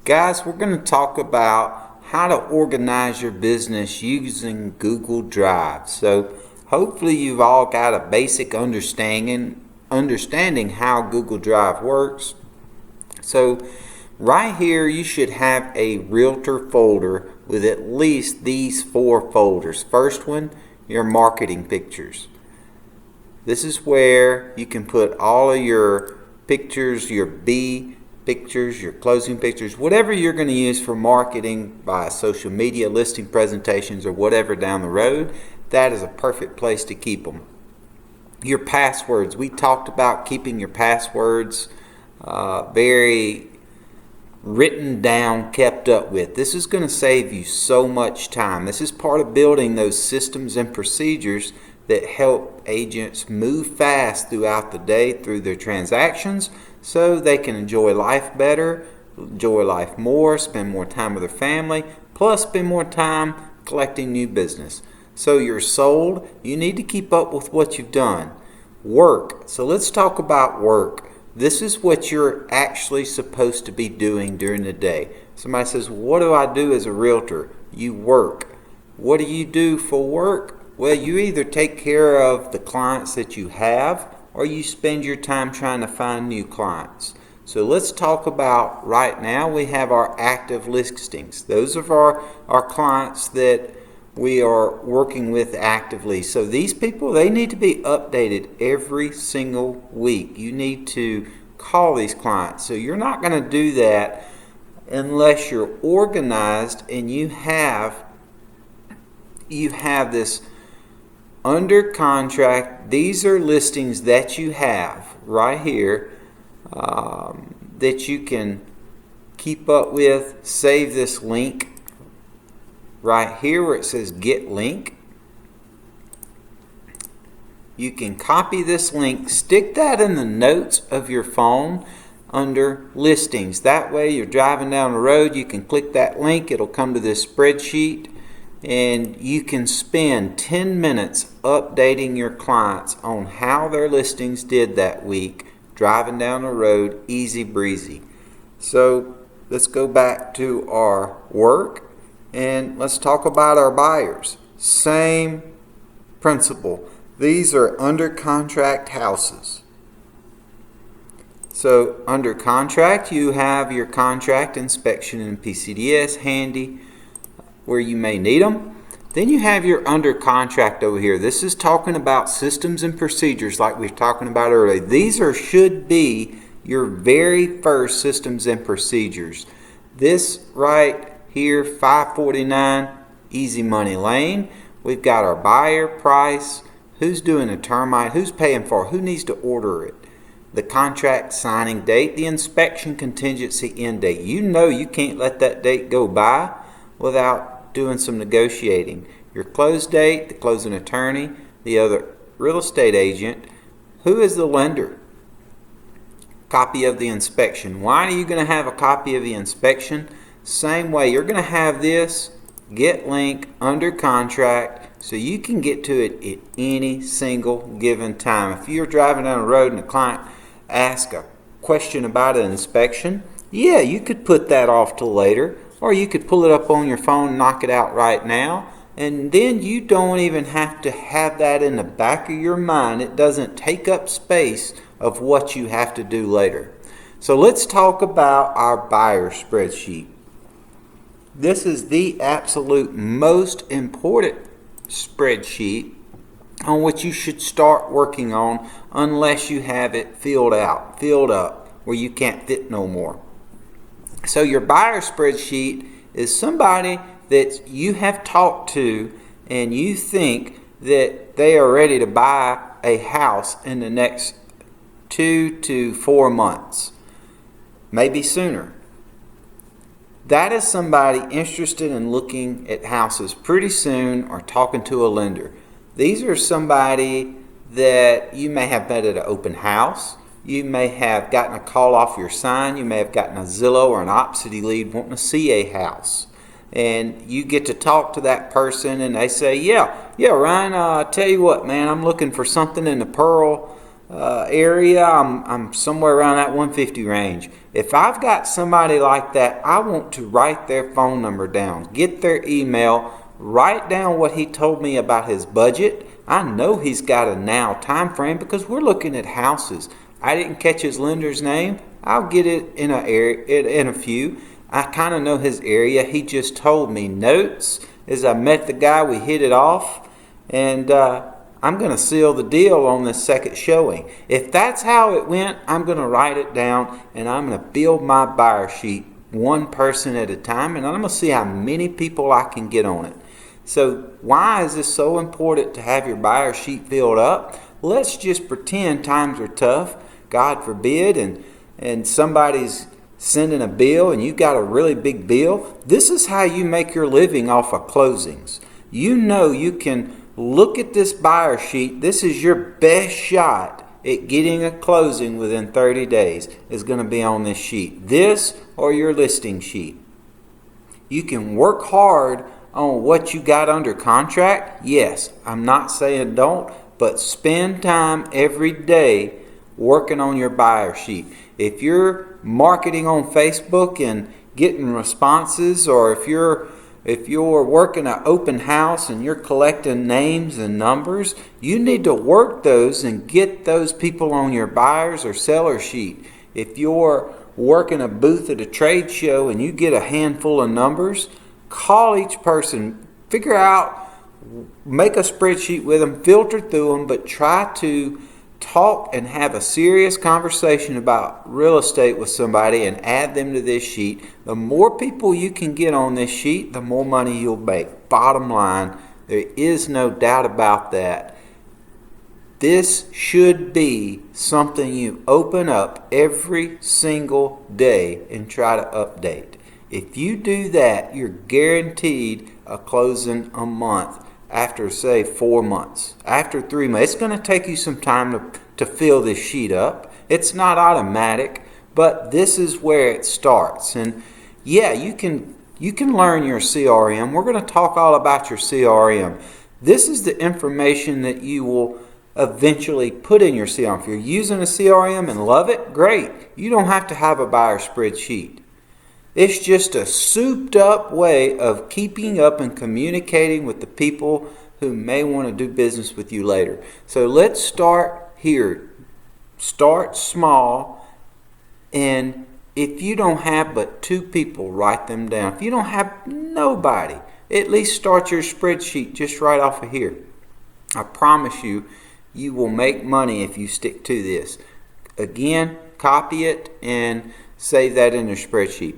Guys, we're going to talk about how to organize your business using Google Drive. So hopefully you've all got a basic understanding how Google Drive works. So right here you should have a realtor folder with at least these 4 folders. First one, your marketing pictures. This is where you can put all of your pictures, your B pictures, your closing pictures, whatever you're going to use for marketing by social media, listing presentations, or whatever down the road. That is a perfect place to keep them. Your passwords. We talked about keeping your passwords very written down, kept up with. This is going to save you so much time. This is part of building those systems and procedures that help agents move fast throughout the day through their transactions so they can enjoy life better, enjoy life more, spend more time with their family, plus spend more time collecting new business. So you're sold, you need to keep up with what you've done. Work. So let's talk about work. This is what you're actually supposed to be doing during the day. Somebody says, what do I do as a realtor? You work. What do you do for work? Well, you either take care of the clients that you have or you spend your time trying to find new clients. So let's talk about right now we have our active listings. Those are our clients that we are working with actively. So these people, they need to be updated every single week. You need to call these clients. So you're not going to do that unless you're organized and you have this under contract. These are listings that you have right here that you can keep up with. Save this link right here where it says get link. You can copy this link, stick that in the notes of your phone under listings. That way you're driving down the road, you can click that link, it'll come to this spreadsheet, and you can spend 10 minutes updating your clients on how their listings did that week, driving down the road, easy breezy. So let's go back to our work and let's talk about our buyers. Same principle. These are under contract houses. So under contract, you have your contract inspection and PCDS handy where you may need them. Then you have your under contract over here. This is talking about systems and procedures like we were talking about earlier. These should be your very first systems and procedures. This right here, 549 Easy Money Lane. We've got our buyer price, who's doing a termite, who's paying for it, who needs to order it, the contract signing date, the inspection contingency end date. You know you can't let that date go by without doing some negotiating. Your close date, the closing attorney, the other real estate agent, who is the lender, copy of the inspection. Why are you going to have a copy of the inspection? Same way, you're going to have this get link under contract so you can get to it at any single given time. If you're driving down the road and a client asks a question about an inspection, yeah, you could put that off till later, or you could pull it up on your phone and knock it out right now, and then you don't even have to have that in the back of your mind. It doesn't take up space of what you have to do later. So let's talk about our buyer spreadsheet. This is the absolute most important spreadsheet on which you should start working on unless you have it filled up, where you can't fit no more. So your buyer spreadsheet is somebody that you have talked to and you think that they are ready to buy a house in the next 2 to 4 months, maybe sooner. That is somebody interested in looking at houses pretty soon or talking to a lender. These are somebody that you may have met at an open house. You may have gotten a call off your sign. You may have gotten a Zillow or an Opcity lead wanting to see a house. And you get to talk to that person and they say, yeah, Ryan, tell you what, man, I'm looking for something in the Pearl area, I'm somewhere around that 150 range. If I've got somebody like that, I want to write their phone number down, get their email, write down what he told me about his budget. I know he's got a now time frame because we're looking at houses. I didn't catch his lender's name. I'll get it in a few. I kind of know his area. He just told me notes. As I met the guy, we hit it off, and I'm going to seal the deal on this second showing. If that's how it went, I'm going to write it down, and I'm going to build my buyer sheet one person at a time, and I'm going to see how many people I can get on it. So why is this so important to have your buyer sheet filled up? Let's just pretend times are tough, God forbid, and somebody's sending a bill and you've got a really big bill. This is how you make your living off of closings. You know you can look at this buyer sheet. This is your best shot at getting a closing within 30 days is going to be on this sheet. This or your listing sheet. You can work hard on what you got under contract. Yes, I'm not saying don't, but spend time every day working on your buyer sheet. If you're marketing on Facebook and getting responses, or if you're working an open house and you're collecting names and numbers, you need to work those and get those people on your buyers or seller sheet. If you're working a booth at a trade show and you get a handful of numbers, call each person, figure out, make a spreadsheet with them, filter through them, but try to talk and have a serious conversation about real estate with somebody and add them to this sheet. The more people you can get on this sheet, the more money you'll make. Bottom line, there is no doubt about that. This should be something you open up every single day and try to update. If you do that, you're guaranteed a closing a month after, say, 4 months. After 3 months, it's going to take you some time to fill this sheet up. It's not automatic, but this is where it starts. And yeah, you can learn your CRM. We're going to talk all about your CRM. This is the information that you will eventually put in your CRM. If you're using a CRM and love it, great. You don't have to have a buyer spreadsheet. It's just a souped up way of keeping up and communicating with the people who may want to do business with you later. So let's start here. Start small, and if you don't have but 2 people, write them down. If you don't have nobody, at least start your spreadsheet just right off of here. I promise you, you will make money if you stick to this. Again, copy it and save that in your spreadsheet.